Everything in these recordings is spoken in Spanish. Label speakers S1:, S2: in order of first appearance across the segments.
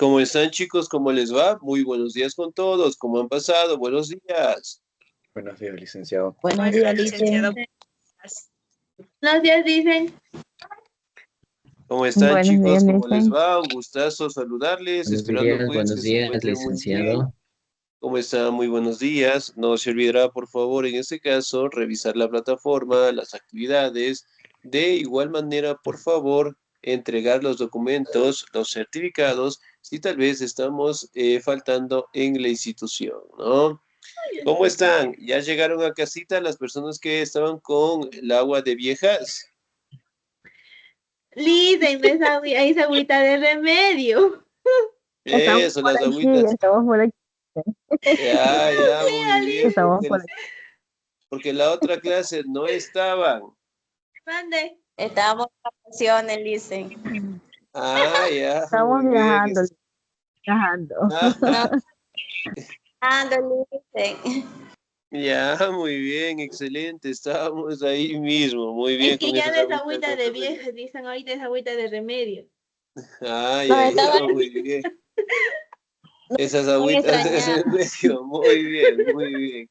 S1: ¿Cómo están, chicos? ¿Cómo les va? Muy buenos días con todos. ¿Cómo han pasado? Buenos días.
S2: Buenos días, licenciado.
S3: Buenos días, licenciado. Buenos días, dicen.
S1: ¿Cómo están,
S4: Buenos
S1: chicos?
S4: días,
S1: ¿Cómo les
S4: dicen.
S1: va? Un gustazo saludarles, esperando pues que
S2: Buenos
S1: se
S2: días,
S1: encuentren muy bien.
S2: licenciado.
S1: ¿Cómo están? Muy buenos días. No se olvidará, por favor, en este caso, revisar la plataforma, las actividades. De igual manera, por favor, entregar los documentos, los certificados, si tal vez estamos faltando en la institución, ¿no? ¿Cómo están? ¿Ya llegaron a casita las personas que estaban con el agua de viejas?
S3: Lisa, y esa agüita de remedio.
S4: Estamos
S1: Eso,
S4: por
S1: las
S4: aquí,
S1: agüitas.
S4: estamos por aquí.
S1: Ya, ya, muy bien,
S4: Estamos por aquí.
S1: porque la otra clase no estaban.
S3: Mande.
S5: Estábamos en vacaciones, dicen.
S1: Ah, ya,
S4: Estamos
S1: muy bien.
S4: viajando.
S5: No, ando, dicen.
S1: Ya, muy bien, excelente. Estábamos ahí mismo, muy bien
S3: Es que
S1: con
S3: ya
S1: esas
S3: no es
S1: agüitas
S3: agüita
S1: de
S3: de
S1: remedio.
S3: viejas, dicen ahorita es agüita de remedio.
S1: Ah,
S5: Nos
S1: ya,
S5: estaba
S1: ya, muy bien. Esas
S5: muy
S1: agüitas de
S5: extrañados.
S1: remedio, muy bien, muy bien.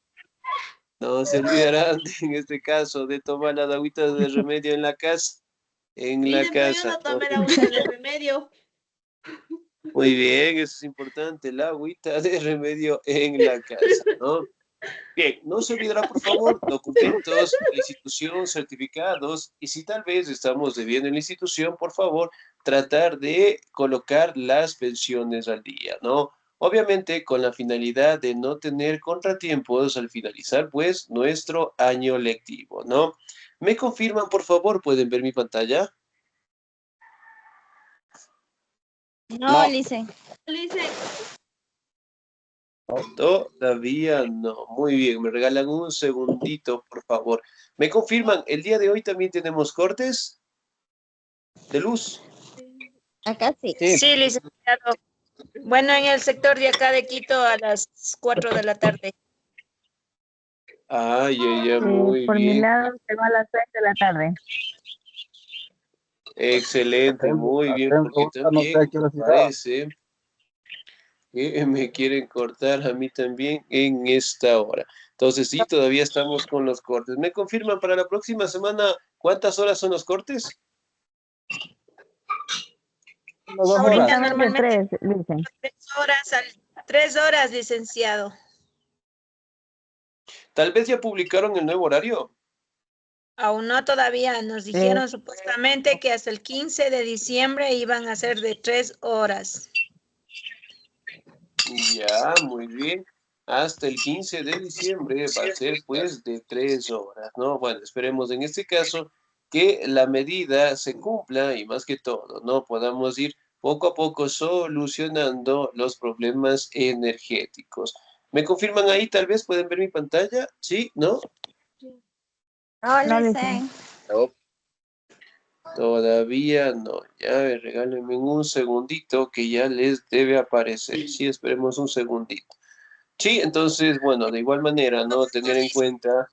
S1: No se olvidarán en este caso de tomar las agüitas de remedio en la casa. En la
S3: Dicen, pero yo
S1: casa.
S3: no tomé la agüita de remedio.
S1: Muy bien, eso es importante, la agüita de remedio en la casa, ¿no? Bien, no se olvidará, por favor, documentos de la institución, certificados, y si tal vez estamos debiendo en la institución, por favor, tratar de colocar las pensiones al día, ¿no? Obviamente con la finalidad de no tener contratiempos al finalizar, pues, nuestro año lectivo, ¿no? ¿Me confirman, por favor? ¿Pueden ver mi pantalla?
S5: No, dicen.
S3: Dicen,
S1: Todavía no. Muy bien, me regalan un segundito, por favor. ¿Me confirman? ¿El día de hoy también tenemos cortes de luz?
S5: Acá sí.
S6: Sí, licenciado. Bueno, en el sector de acá de Quito a las 4 de la tarde.
S1: Ay, ay, ay, muy
S4: Por mi
S1: bien.
S4: lado, tengo a las 6 de la tarde.
S1: Excelente, muy bien, porque
S2: No sé
S1: también
S2: a qué hora será.
S1: parece que me quieren cortar a mí también en esta hora. Entonces, sí, todavía estamos con los cortes. ¿Me confirman para la próxima semana cuántas horas son los cortes?
S6: Ahorita
S4: Solamente
S6: normalmente
S4: 3, dicen.
S6: 3 horas, 3 horas, licenciado.
S1: Tal vez ya publicaron el nuevo horario.
S6: Aún no todavía. Nos
S4: Eh,
S6: dijeron supuestamente que hasta el 15 de diciembre iban a ser de 3 horas.
S1: Ya, muy bien. Hasta el 15 de diciembre va a ser pues de 3 horas, ¿no? Bueno, esperemos en este caso que la medida se cumpla y más que todo, ¿no? Podamos ir poco a poco solucionando los problemas energéticos. ¿Me confirman ahí? Tal vez pueden ver mi pantalla. ¿Sí? ¿No?
S5: No,
S4: no,
S5: dicen.
S2: No,
S1: Todavía no. Ya, regálenme un segundito que ya les debe aparecer. Sí, esperemos un segundito. Sí, entonces, bueno, de igual manera, ¿no? Tener en cuenta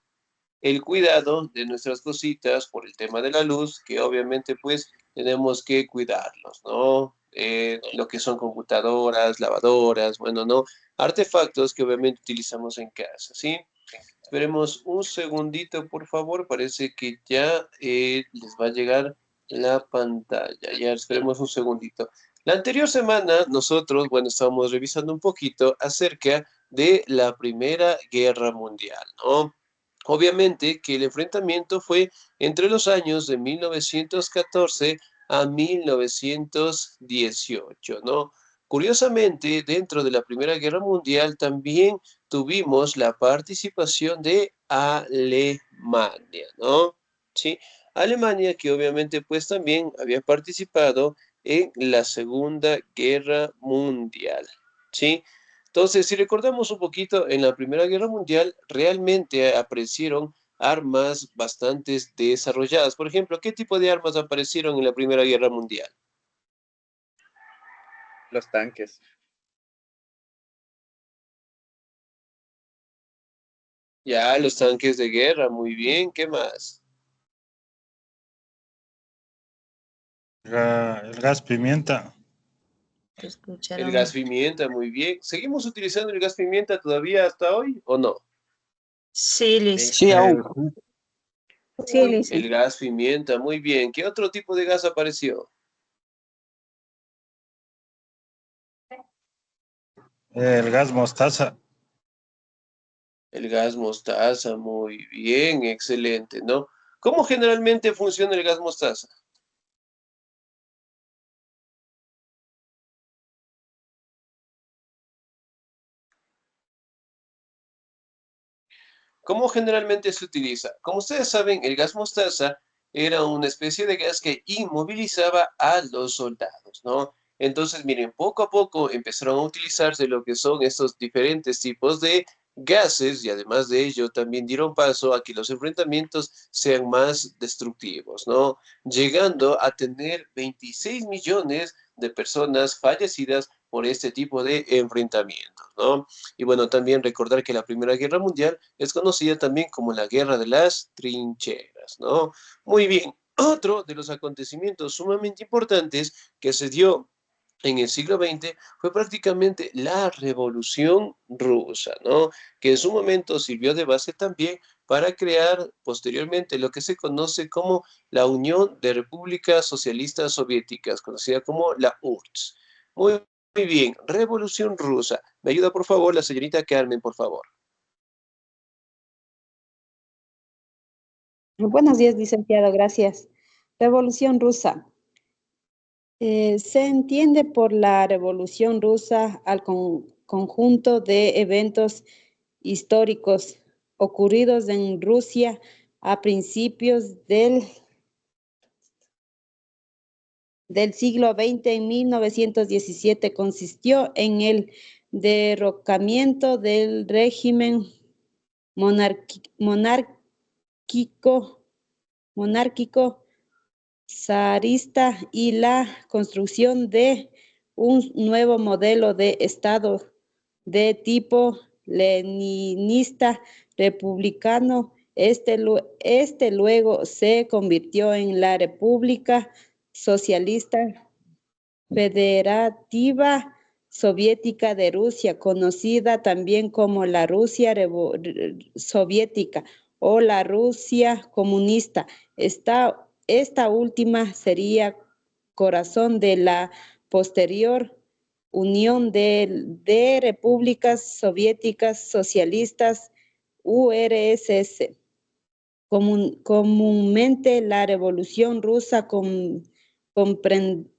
S1: el cuidado de nuestras cositas por el tema de la luz, que obviamente pues tenemos que cuidarlos, ¿no? Lo que son computadoras, lavadoras, bueno, ¿no? Artefactos que obviamente utilizamos en casa, ¿sí? Esperemos un segundito, por favor, parece que ya les va a llegar la pantalla, ya esperemos un segundito. La anterior semana nosotros, bueno, estábamos revisando un poquito acerca de la Primera Guerra Mundial, ¿no? Obviamente que el enfrentamiento fue entre los años de 1914 a 1918, ¿no? Curiosamente, dentro de la Primera Guerra Mundial también tuvimos la participación de Alemania, ¿no? Sí, Alemania que obviamente pues también había participado en la Segunda Guerra Mundial, ¿sí? Entonces, si recordamos un poquito, en la Primera Guerra Mundial realmente aparecieron armas bastante desarrolladas. Por ejemplo, ¿qué tipo de armas aparecieron en la Primera Guerra Mundial?
S2: los tanques.
S1: Ya, los tanques de guerra, muy bien, ¿qué más?
S7: El gas pimienta.
S6: te
S1: El
S6: escucharon.
S1: gas pimienta, muy bien. ¿Seguimos utilizando el gas pimienta todavía hasta hoy o no?
S6: Sí, Lice.
S7: Sí, aún.
S3: Sí, Lice.
S1: El gas pimienta, muy bien. ¿Qué otro tipo de gas apareció?
S7: El gas mostaza.
S1: El gas mostaza, muy bien, excelente, ¿no? ¿Cómo generalmente funciona el gas mostaza? ¿Cómo generalmente se utiliza? Como ustedes saben, el gas mostaza era una especie de gas que inmovilizaba a los soldados, ¿no? Entonces, miren, poco a poco empezaron a utilizarse lo que son estos diferentes tipos de gases y además de ello también dieron paso a que los enfrentamientos sean más destructivos, ¿no? Llegando a tener 26 millones de personas fallecidas por este tipo de enfrentamientos, ¿no? Y bueno, también recordar que la Primera Guerra Mundial es conocida también como la Guerra de las Trincheras, ¿no? Muy bien, otro de los acontecimientos sumamente importantes que se dio en el siglo XX fue prácticamente la Revolución Rusa, ¿no? Que en su momento sirvió de base también para crear posteriormente lo que se conoce como la Unión de Repúblicas Socialistas Soviéticas, conocida como la URSS. Muy bien, Revolución Rusa. ¿Me ayuda por favor la señorita Carmen, por favor?
S8: Buenos días, licenciado, gracias. Revolución rusa. Se entiende por la Revolución rusa al conjunto de eventos históricos ocurridos en Rusia a principios del siglo XX. En 1917 consistió en el derrocamiento del régimen monárquico zarista y la construcción de un nuevo modelo de Estado de tipo leninista republicano. Este luego se convirtió en la República Socialista Federativa Soviética de Rusia, conocida también como la Rusia Soviética o la Rusia comunista. Esta última sería corazón de la posterior Unión de Repúblicas Soviéticas Socialistas, URSS. Comúnmente la Revolución Rusa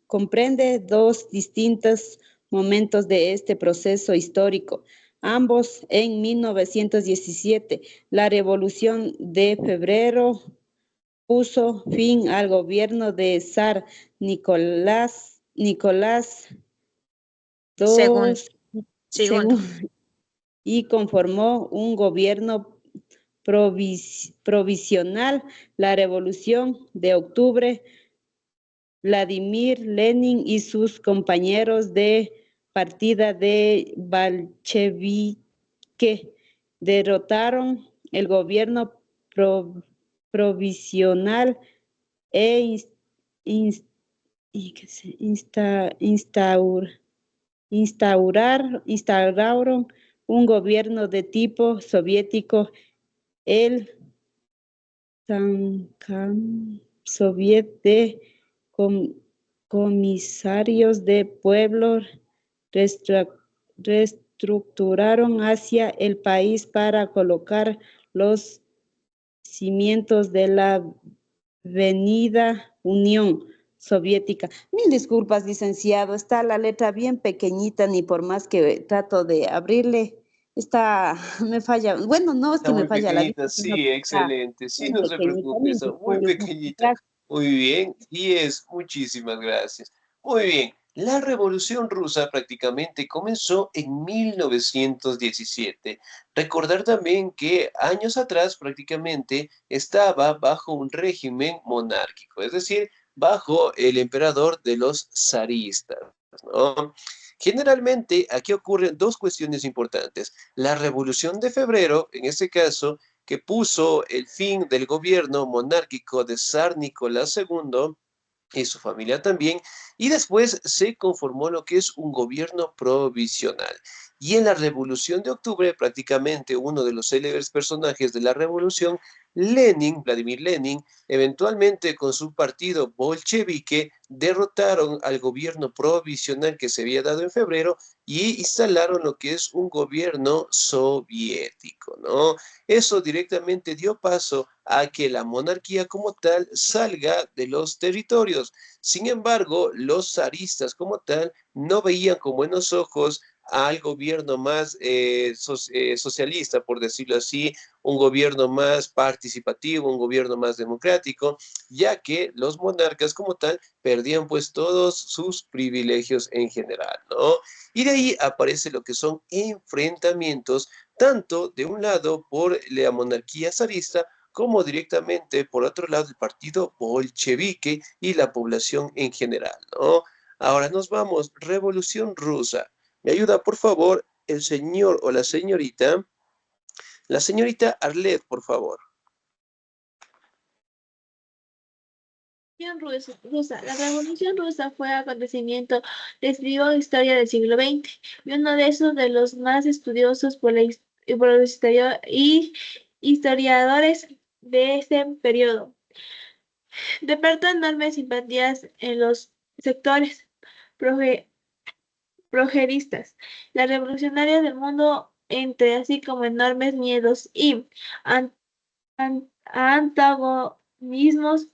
S8: comprende dos distintos momentos de este proceso histórico, ambos en 1917. La Revolución de Febrero puso fin al gobierno de zar Nicolás
S6: Segundo.
S8: II y conformó un gobierno provisional. La Revolución de Octubre, Vladimir Lenin y sus compañeros de partida de bolchevique derrotaron el gobierno provisional e instauraron un gobierno de tipo soviético, el Soviet de Comisarios de Pueblo reestructuraron hacia el país para colocar los cimientos de la venida Unión Soviética. Mil disculpas, licenciado, está la letra bien pequeñita, ni por más que trato de abrirle, me falla. Bueno, no es
S1: Está
S8: que me
S1: muy
S8: falla la
S1: pequeñita,
S8: vista, sino
S1: sí,
S8: que está
S1: excelente. Sí,
S8: bien
S1: no se
S8: pequeñita.
S1: preocupe,
S8: Mil
S1: está muy
S8: disculpas.
S1: pequeñita.
S8: Gracias.
S1: Muy bien, 10, muchísimas gracias. Muy bien, la Revolución Rusa prácticamente comenzó en 1917. Recordar también que años atrás prácticamente estaba bajo un régimen monárquico, es decir, bajo el emperador de los zaristas, ¿no? Generalmente aquí ocurren dos cuestiones importantes. La Revolución de Febrero, en este caso, que puso el fin del gobierno monárquico de zar Nicolás II, y su familia también, y después se conformó lo que es un gobierno provisional. Y en la Revolución de Octubre, prácticamente uno de los célebres personajes de la revolución, Lenin, Vladimir Lenin, eventualmente con su partido bolchevique, derrotaron al gobierno provisional que se había dado en febrero y instalaron lo que es un gobierno soviético, ¿no? Eso directamente dio paso a que la monarquía como tal salga de los territorios. Sin embargo, los zaristas como tal no veían con buenos ojos al gobierno más socialista, por decirlo así, un gobierno más participativo, un gobierno más democrático, ya que los monarcas como tal perdían pues todos sus privilegios en general, ¿no? Y de ahí aparece lo que son enfrentamientos, tanto de un lado por la monarquía zarista, como directamente por otro lado el partido bolchevique y la población en general, ¿no? Ahora nos vamos, Revolución Rusa. ¿Me ayuda, por favor, el señor o la señorita? La señorita Arlet, por favor.
S3: Rusa. La Revolución Rusa fue acontecimiento decisivo en la historia del siglo XX y uno de esos de los más estudiosos por los historiadores de este periodo. Despertó enormes simpatías en los sectores progeristas, las revolucionarias del mundo entre así como enormes miedos y antagonismos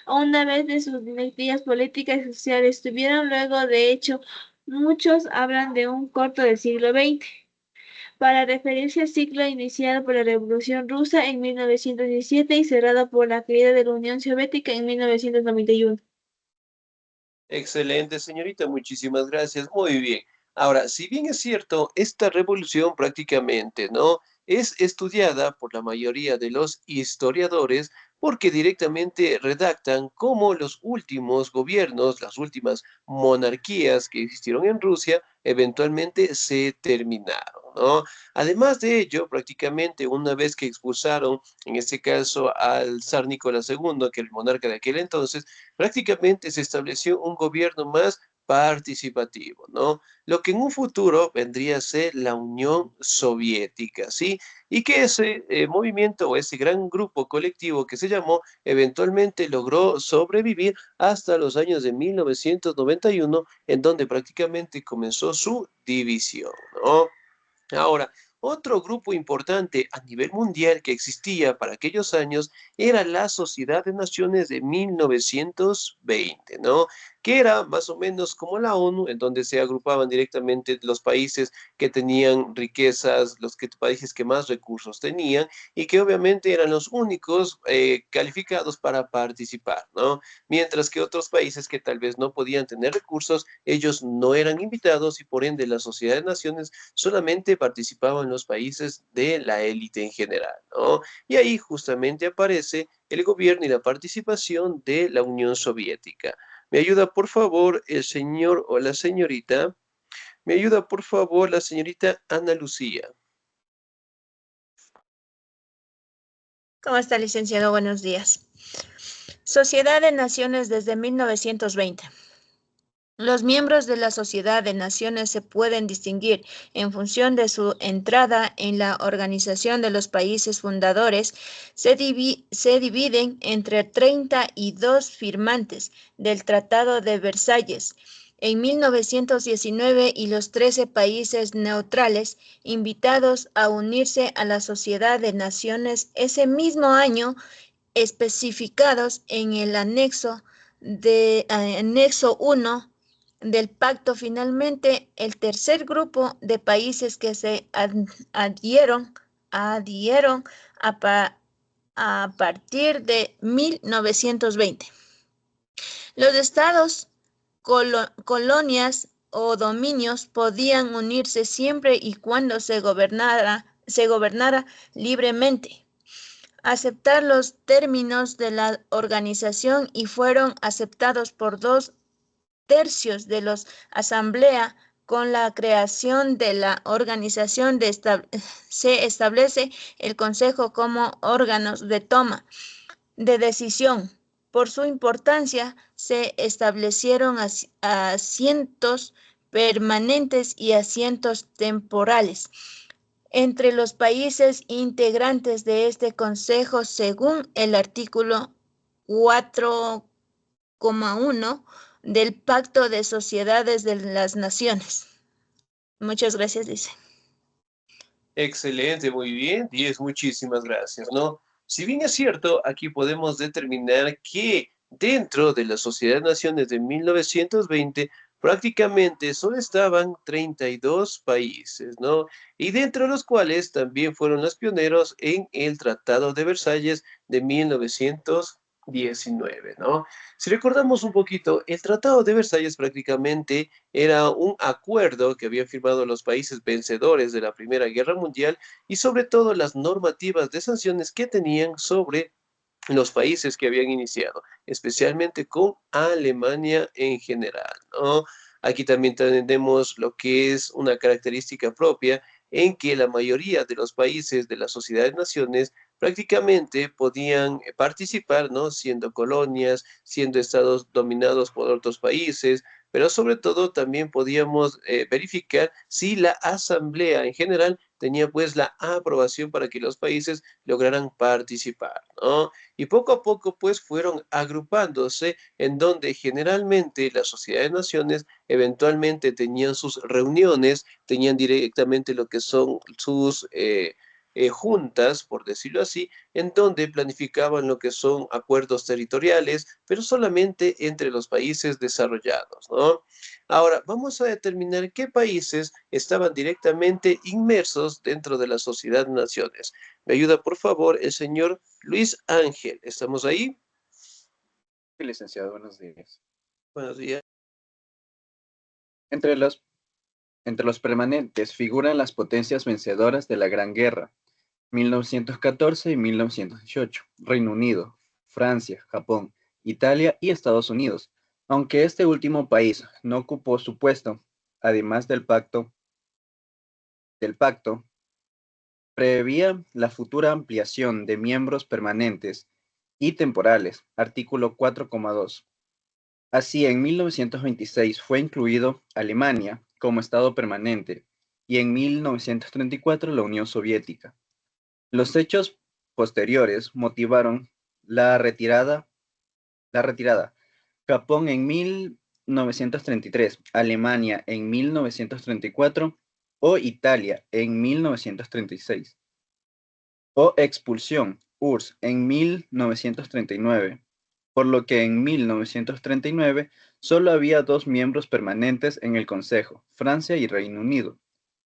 S3: a una vez de sus dinastías políticas y sociales. Tuvieron luego, de hecho, muchos hablan de un corto del siglo XX, para referirse al ciclo iniciado por la Revolución Rusa en 1917 y cerrado por la caída de la Unión Soviética en 1991.
S1: Excelente, señorita, muchísimas gracias. Muy bien. Ahora, si bien es cierto, esta revolución prácticamente, ¿no? Es estudiada por la mayoría de los historiadores porque directamente redactan cómo los últimos gobiernos, las últimas monarquías que existieron en Rusia, eventualmente se terminaron, ¿no? Además de ello, prácticamente una vez que expulsaron, en este caso, al zar Nicolás II, que era el monarca de aquel entonces, prácticamente se estableció un gobierno más participativo, ¿no? Lo que en un futuro vendría a ser la Unión Soviética, ¿sí? Y que ese movimiento o ese gran grupo colectivo que se llamó eventualmente logró sobrevivir hasta los años de 1991, en donde prácticamente comenzó su división, ¿no? Ahora, otro grupo importante a nivel mundial que existía para aquellos años era la Sociedad de Naciones de 1920, ¿no? Que era más o menos como la ONU, en donde se agrupaban directamente los países que tenían riquezas, países que más recursos tenían y que obviamente eran los únicos calificados para participar, ¿no? Mientras que otros países que tal vez no podían tener recursos, ellos no eran invitados y por ende la Sociedad de Naciones solamente participaban los países de la élite en general, ¿no? Y ahí justamente aparece el gobierno y la participación de la Unión Soviética. ¿Me ayuda, por favor, el señor o la señorita? ¿Me ayuda, por favor, la señorita Ana Lucía?
S6: ¿Cómo está, licenciado? Buenos días. Sociedad de Naciones desde 1920. Los miembros de la Sociedad de Naciones se pueden distinguir en función de su entrada en la organización de los países fundadores. Se dividen entre 32 firmantes del Tratado de Versalles en 1919 y los 13 países neutrales invitados a unirse a la Sociedad de Naciones ese mismo año, especificados en el anexo 1 del pacto. Finalmente, el tercer grupo de países que se adhieron a partir de 1920. Los estados, colonias o dominios podían unirse siempre y cuando se gobernara libremente. Aceptar los términos de la organización y fueron aceptados por 2/3 de los asamblea. Con la creación de la organización se establece el Consejo como órganos de toma de decisión Por su importancia, se establecieron asientos permanentes y asientos temporales entre los países integrantes de este Consejo según el artículo 4,1 del Pacto de Sociedades de las Naciones. Muchas gracias, dice.
S1: Excelente, muy bien, 10, muchísimas gracias, ¿no? Si bien es cierto, aquí podemos determinar que dentro de la Sociedad de Naciones de 1920 prácticamente solo estaban 32 países, ¿no? Y dentro de los cuales también fueron los pioneros en el Tratado de Versalles de 1919, ¿no? Si recordamos un poquito, el Tratado de Versalles prácticamente era un acuerdo que habían firmado los países vencedores de la Primera Guerra Mundial y sobre todo las normativas de sanciones que tenían sobre los países que habían iniciado, especialmente con Alemania en general, ¿no? Aquí también tenemos lo que es una característica propia en que la mayoría de los países de la Sociedad de Naciones prácticamente podían participar, ¿no? Siendo colonias, siendo estados dominados por otros países, pero sobre todo también podíamos verificar si la asamblea en general tenía pues la aprobación para que los países lograran participar, ¿no? Y poco a poco pues fueron agrupándose en donde generalmente las sociedades de naciones eventualmente tenían sus reuniones, tenían directamente lo que son sus juntas, por decirlo así, en donde planificaban lo que son acuerdos territoriales, pero solamente entre los países desarrollados, ¿no? Ahora, vamos a determinar qué países estaban directamente inmersos dentro de la Sociedad de Naciones. Me ayuda, por favor, el señor Luis Ángel. ¿Estamos ahí?
S2: Sí, licenciado, buenos días.
S1: Buenos días.
S2: Entre los permanentes figuran las potencias vencedoras de la Gran Guerra, 1914 y 1918, Reino Unido, Francia, Japón, Italia y Estados Unidos, aunque este último país no ocupó su puesto, además del pacto preveía la futura ampliación de miembros permanentes y temporales, artículo 4,2. Así, en 1926 fue incluido Alemania como Estado permanente y en 1934 la Unión Soviética. Los hechos posteriores motivaron la retirada. Japón en 1933, Alemania en 1934 o Italia en 1936. O expulsión, URSS en 1939, por lo que en 1939 solo había 2 miembros permanentes en el Consejo, Francia y Reino Unido.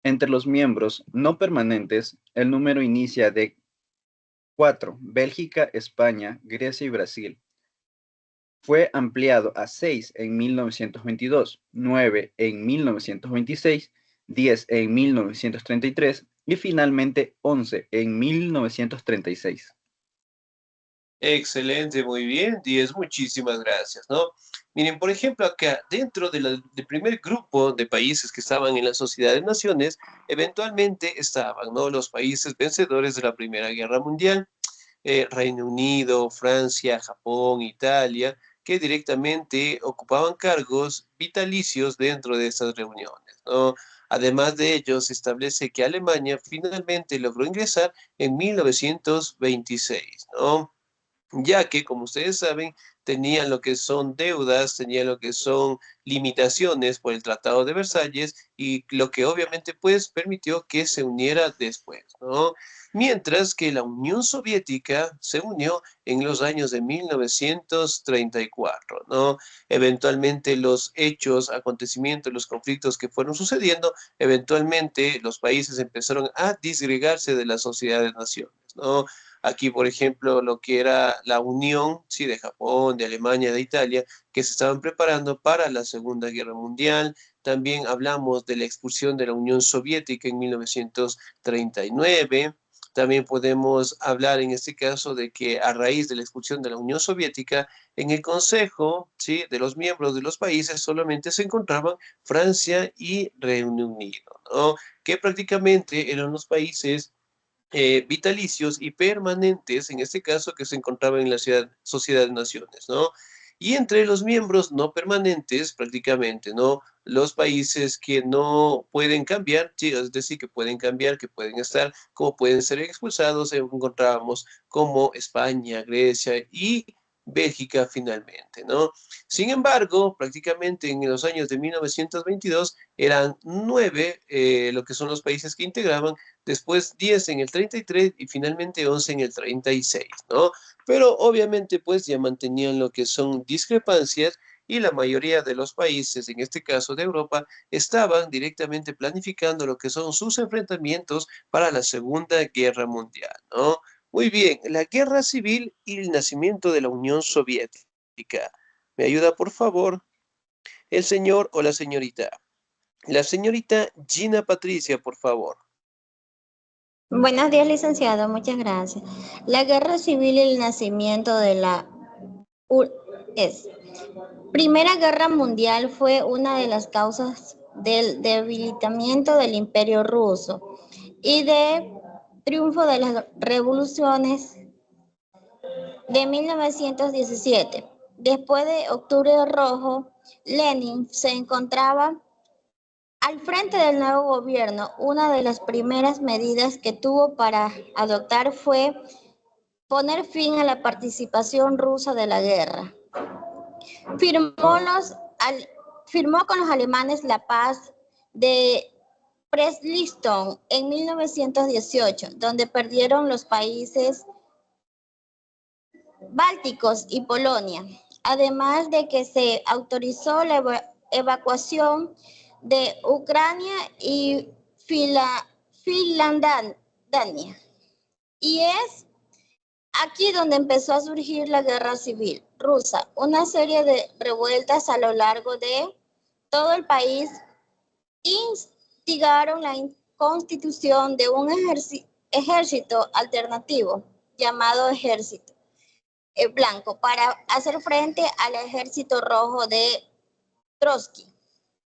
S2: Entre los miembros no permanentes, el número inicia de 4, Bélgica, España, Grecia y Brasil. Fue ampliado a 6 en 1922, 9 en 1926, 10 en 1933 y finalmente 11 en 1936.
S1: Excelente, muy bien, 10, muchísimas gracias, ¿no? Miren, por ejemplo, acá dentro del primer grupo de países que estaban en la Sociedad de Naciones, eventualmente estaban, ¿no? Los países vencedores de la Primera Guerra Mundial, Reino Unido, Francia, Japón, Italia, que directamente ocupaban cargos vitalicios dentro de estas reuniones, ¿no? Además de ello, se establece que Alemania finalmente logró ingresar en 1926, ¿no? Ya que, como ustedes saben, tenían lo que son deudas, tenían lo que son limitaciones por el Tratado de Versalles y lo que obviamente pues permitió que se uniera después, ¿no? Mientras que la Unión Soviética se unió en los años de 1934, ¿no? Eventualmente los hechos, acontecimientos, los conflictos que fueron sucediendo, eventualmente los países empezaron a disgregarse de la sociedad de naciones, ¿no? Aquí, por ejemplo, lo que era la unión, sí, de Japón, de Alemania, de Italia, que se estaban preparando para la Segunda Guerra Mundial. También hablamos de la expulsión de la Unión Soviética en 1939. También podemos hablar en este caso de que a raíz de la expulsión de la Unión Soviética, en el Consejo, ¿sí?, de los miembros de los países solamente se encontraban Francia y Reino Unido, ¿no? Que prácticamente eran los países vitalicios y permanentes, en este caso que se encontraba en la Sociedad de Naciones, ¿no? Y entre los miembros no permanentes, prácticamente, ¿no? Los países que no pueden cambiar, sí, es decir, que pueden cambiar, que pueden estar, como pueden ser expulsados, encontrábamos como España, Grecia y Bélgica finalmente, ¿no? Sin embargo, prácticamente en los años de 1922 eran 9 lo que son los países que integraban, después 10 en el 33 y finalmente 11 en el 36, ¿no? Pero obviamente pues ya mantenían lo que son discrepancias y la mayoría de los países, en este caso de Europa, estaban directamente planificando lo que son sus enfrentamientos para la Segunda Guerra Mundial, ¿no? Muy bien, la guerra civil y el nacimiento de la Unión Soviética. ¿Me ayuda, por favor, el señor o la señorita? La señorita Gina Patricia, por favor.
S5: Buenos días, licenciado. Muchas gracias. La guerra civil y el nacimiento de la URSS. Primera Guerra Mundial fue una de las causas del debilitamiento del Imperio Ruso y de triunfo de las revoluciones de 1917. Después de Octubre Rojo, Lenin se encontraba al frente del nuevo gobierno. Una de las primeras medidas que tuvo para adoptar fue poner fin a la participación rusa de la guerra. Firmó con los alemanes la paz de Brest-Litovsk en 1918, donde perdieron los países bálticos y Polonia, además de que se autorizó la evacuación de Ucrania y Finlandia. Y es aquí donde empezó a surgir la guerra civil rusa, una serie de revueltas a lo largo de todo el país instigaron la constitución de un ejército alternativo llamado Ejército Blanco para hacer frente al Ejército Rojo de Trotsky.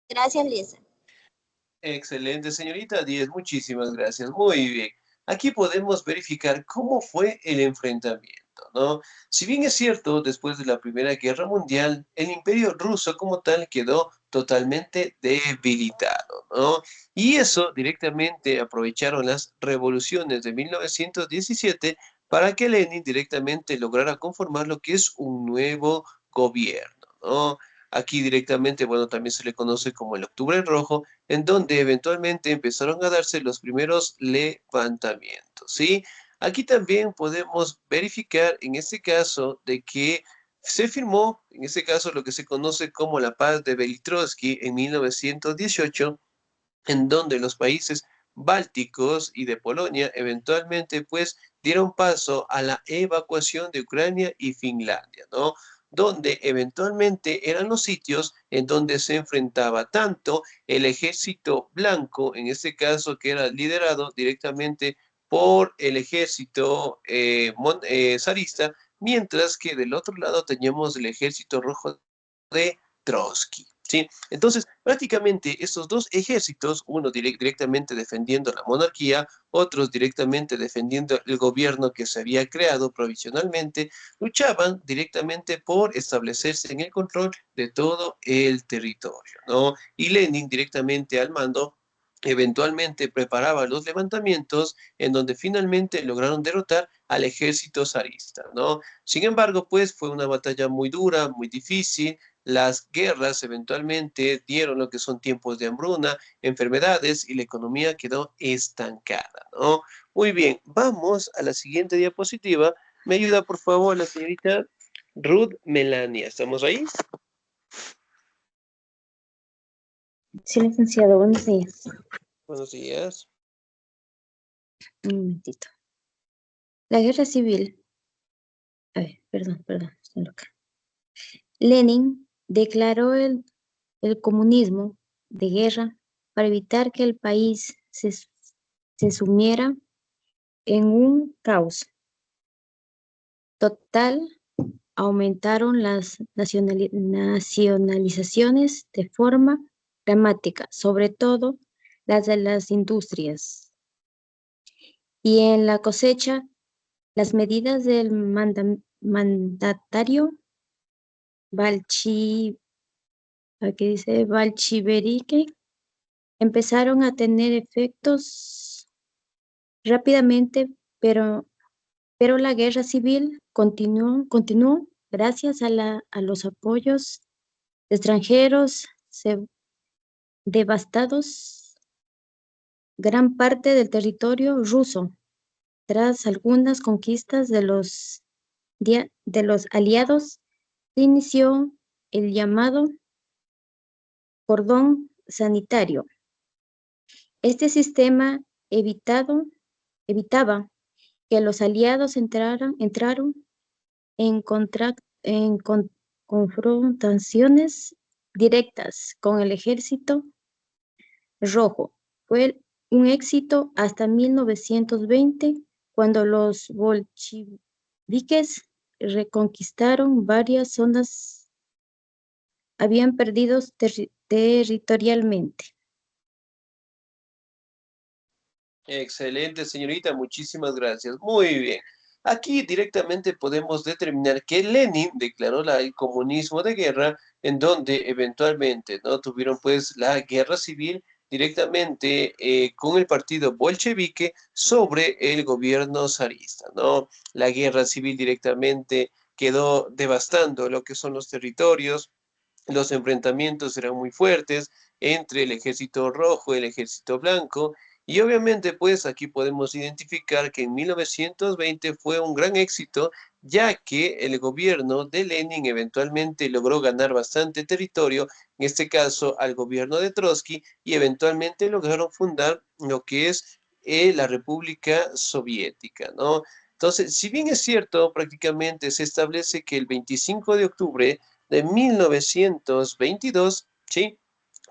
S5: Gracias, Lisa.
S1: Excelente, señorita 10, muchísimas gracias. Muy bien. Aquí podemos verificar cómo fue el enfrentamiento, ¿no? Si bien es cierto, después de la Primera Guerra Mundial, el Imperio Ruso como tal quedó totalmente debilitado, ¿no? Y eso directamente aprovecharon las revoluciones de 1917 para que Lenin directamente lograra conformar lo que es un nuevo gobierno, ¿no? Aquí directamente, bueno, también se le conoce como el Octubre Rojo, en donde eventualmente empezaron a darse los primeros levantamientos, ¿sí? Aquí también podemos verificar en este caso de que se firmó, en este caso, lo que se conoce como la Paz de Belitrovsky en 1918, en donde los países bálticos y de Polonia eventualmente pues dieron paso a la evacuación de Ucrania y Finlandia, ¿no? Donde eventualmente eran los sitios en donde se enfrentaba tanto el ejército blanco, en este caso que era liderado directamente por el ejército zarista, mientras que del otro lado teníamos el ejército rojo de Trotsky. ¿Sí? Entonces, prácticamente estos dos ejércitos, uno directamente defendiendo la monarquía, otros directamente defendiendo el gobierno que se había creado provisionalmente, luchaban directamente por establecerse en el control de todo el territorio, ¿no? Y Lenin directamente al mando eventualmente preparaba los levantamientos en donde finalmente lograron derrotar al ejército zarista, ¿no? Sin embargo, pues fue una batalla muy dura, muy difícil. Las guerras eventualmente dieron lo que son tiempos de hambruna, enfermedades y la economía quedó estancada, ¿no? Muy bien, vamos a la siguiente diapositiva. ¿Me ayuda, por favor, la señorita Ruth Melania? ¿Estamos ahí?
S9: Sí, licenciado, buenos días.
S1: Buenos días.
S9: Un momentito. La guerra civil. A ver, perdón, estoy loca. Lenin declaró el comunismo de guerra para evitar que el país se sumiera en un caos total. Aumentaron las nacionalizaciones de forma dramática, sobre todo las de las industrias. Y en la cosecha, las medidas del mandatario Balchiverique empezaron a tener efectos rápidamente, pero la guerra civil continuó gracias a los apoyos extranjeros devastados gran parte del territorio ruso. Tras algunas conquistas de los aliados, se inició el llamado cordón sanitario. Este sistema evitaba que los aliados entraron en confrontaciones directas con el ejército rojo. Fue un éxito hasta 1920, cuando los bolcheviques reconquistaron varias zonas habían perdido territorialmente.
S1: Excelente, señorita, muchísimas gracias. Muy bien. Aquí directamente podemos determinar que Lenin declaró el comunismo de guerra, en donde eventualmente no tuvieron pues la guerra civil directamente con el partido bolchevique sobre el gobierno zarista, ¿no? La guerra civil directamente quedó devastando lo que son los territorios. Los enfrentamientos eran muy fuertes entre el ejército rojo y el ejército blanco. Y obviamente, pues aquí podemos identificar que en 1920 fue un gran éxito, ya que el gobierno de Lenin eventualmente logró ganar bastante territorio, en este caso al gobierno de Trotsky, y eventualmente lograron fundar lo que es la República Soviética, ¿no? Entonces, si bien es cierto, prácticamente se establece que el 25 de octubre de 1922, ¿sí?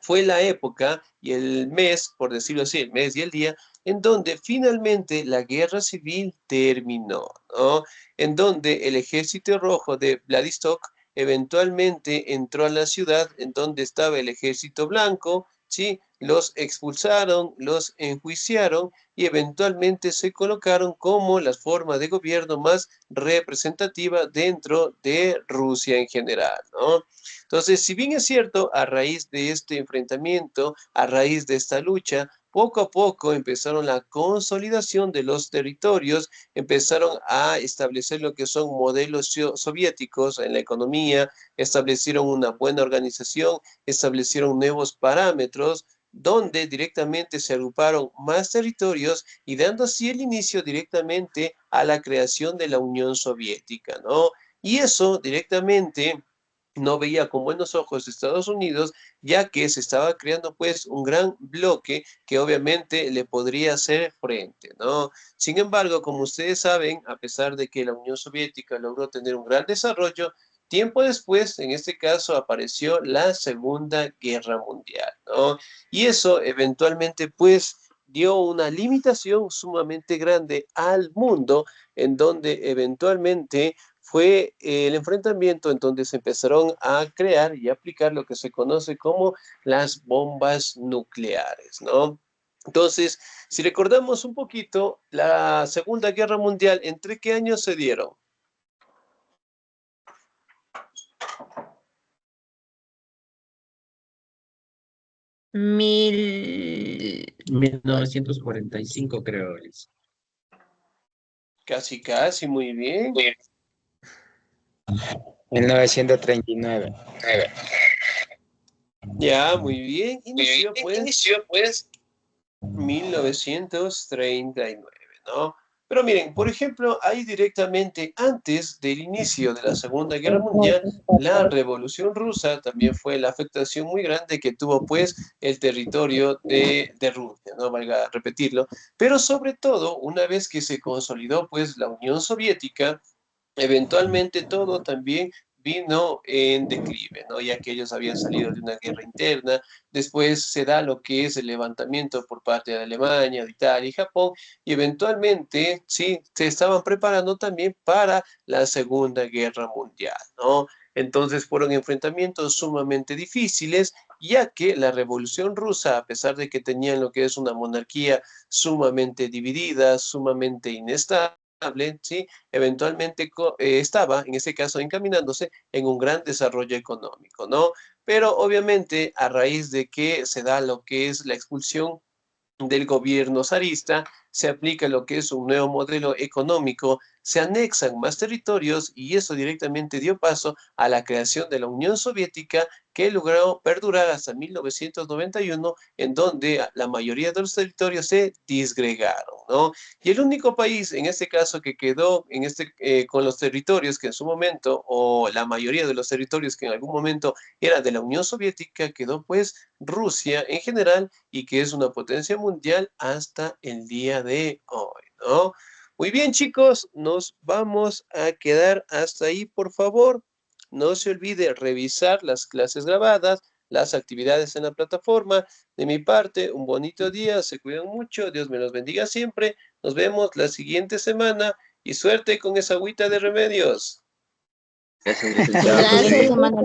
S1: Fue la época y el mes, por decirlo así, el mes y el día, en donde finalmente la guerra civil terminó, ¿no? En donde el ejército rojo de Vladivostok eventualmente entró a la ciudad en donde estaba el ejército blanco, ¿sí? Los expulsaron, los enjuiciaron y eventualmente se colocaron como la forma de gobierno más representativa dentro de Rusia en general, ¿no? Entonces, si bien es cierto, a raíz de este enfrentamiento, a raíz de esta lucha, poco a poco empezaron la consolidación de los territorios, empezaron a establecer lo que son modelos soviéticos en la economía, establecieron una buena organización, establecieron nuevos parámetros, donde directamente se agruparon más territorios y dando así el inicio directamente a la creación de la Unión Soviética, ¿no? Y eso directamente no veía con buenos ojos Estados Unidos, ya que se estaba creando pues un gran bloque que obviamente le podría hacer frente, ¿no? Sin embargo, como ustedes saben, a pesar de que la Unión Soviética logró tener un gran desarrollo, tiempo después, en este caso, apareció la Segunda Guerra Mundial, ¿no? Y eso eventualmente pues dio una limitación sumamente grande al mundo, en donde eventualmente fue el enfrentamiento en donde se empezaron a crear y aplicar lo que se conoce como las bombas nucleares, ¿no? Entonces, si recordamos un poquito, la Segunda Guerra Mundial, ¿entre qué años se dieron?
S6: Mil...
S10: 1945, creo, Liz.
S1: Casi, muy bien.
S11: 1939.
S1: Ya, muy bien. Inició pues 1939, ¿no? Pero miren, por ejemplo, ahí directamente antes del inicio de la Segunda Guerra Mundial, la Revolución Rusa también fue la afectación muy grande que tuvo pues el territorio de Rusia, no valga repetirlo, pero sobre todo una vez que se consolidó pues la Unión Soviética, eventualmente todo también vino en declive, ¿no? Ya que ellos habían salido de una guerra interna, después se da lo que es el levantamiento por parte de Alemania, de Italia y Japón, y eventualmente, sí, se estaban preparando también para la Segunda Guerra Mundial, ¿no? Entonces fueron enfrentamientos sumamente difíciles, ya que la Revolución Rusa, a pesar de que tenían lo que es una monarquía sumamente dividida, sumamente inestable, ¿sí? Eventualmente estaba, en ese caso, encaminándose en un gran desarrollo económico, ¿no? Pero obviamente a raíz de que se da lo que es la expulsión del gobierno zarista, se aplica lo que es un nuevo modelo económico, se anexan más territorios y eso directamente dio paso a la creación de la Unión Soviética que logró perdurar hasta 1991, en donde la mayoría de los territorios se disgregaron, ¿no? Y el único país en este caso que quedó con los territorios que en su momento, o la mayoría de los territorios que en algún momento era de la Unión Soviética, quedó pues Rusia en general, y que es una potencia mundial hasta el día de hoy, ¿no? Muy bien, chicos, nos vamos a quedar hasta ahí, por favor. No se olvide revisar las clases grabadas, las actividades en la plataforma. De mi parte, un bonito día, se cuidan mucho, Dios me los bendiga siempre. Nos vemos la siguiente semana y suerte con esa agüita de remedios.
S2: Gracias, licenciado.
S5: Gracias.
S9: Semana.